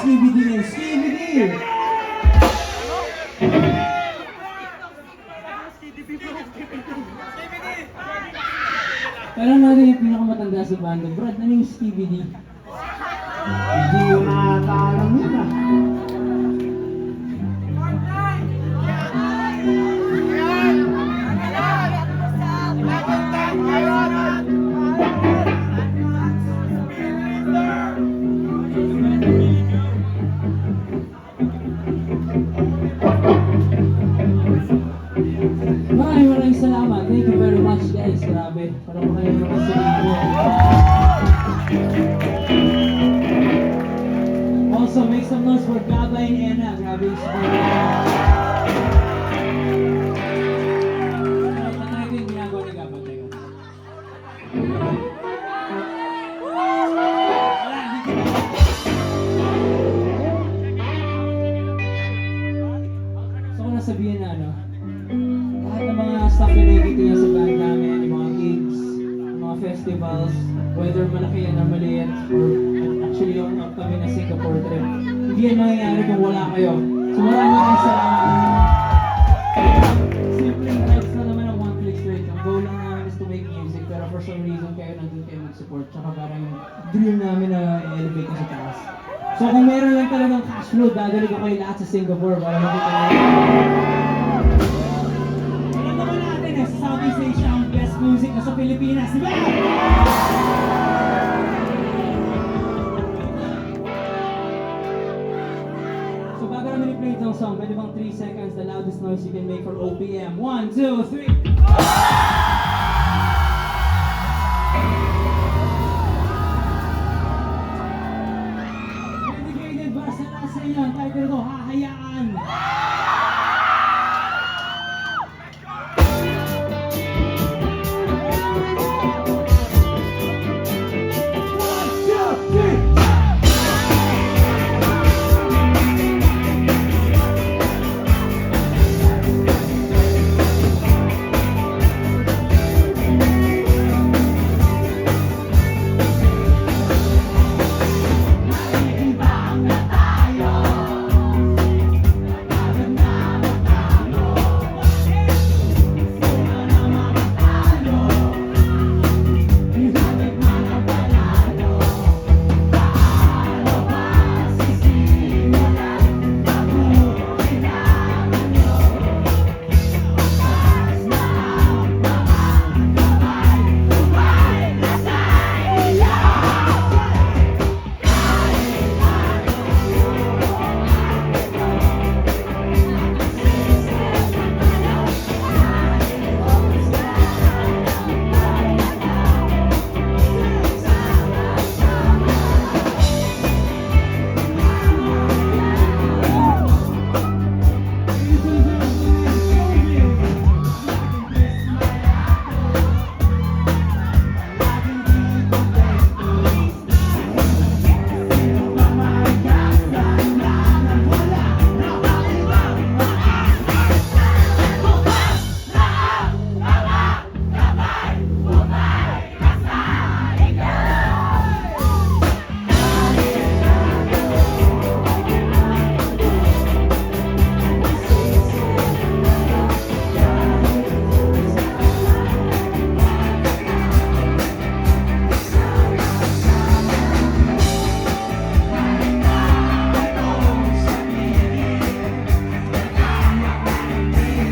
Stevie D and Stevie D! Parang natin yung pinakamatanda sa banda. Brad, ano yung Stevie D? Hindi ko nakakaalam yun ah. Maraming salamat. Thank you very much guys. Grabe. Parang kayo nakasalibo. Also, make some noise for Gaba and Anna. Grabe yung support. Tatry ko yung ginagawa ni Gaba. Teka. Wala, hindi ko na. So kung nasabihin na ano, lahat ng mga stuff na nakikita niya sa band namin, yung mga gigs, yung mga festivals, whether malaki yan or maliit, or actually yung upcoming na Singapore trip, hindi yan mangyayari kung wala kayo. So maraming salamat. Simple rights na naman ang One Click Straight. Ang goal lang namin is to make music, pero for some reason kayo nandun kayo mag-support. Tsaka parang yung dream namin na elevate na sa taas. So kung meron lang talagang cash flow, dadali ko kayo lahat sa Singapore para makita nyo. Sa Southeast Asia ang best music na sa Pilipinas, di ba? So bago namin i-play itong song, pwede bang 3 seconds the loudest noise you can make for OPM? 1, 2, 3! Dedicated para sa inyo, ang title ko, Hahayaan!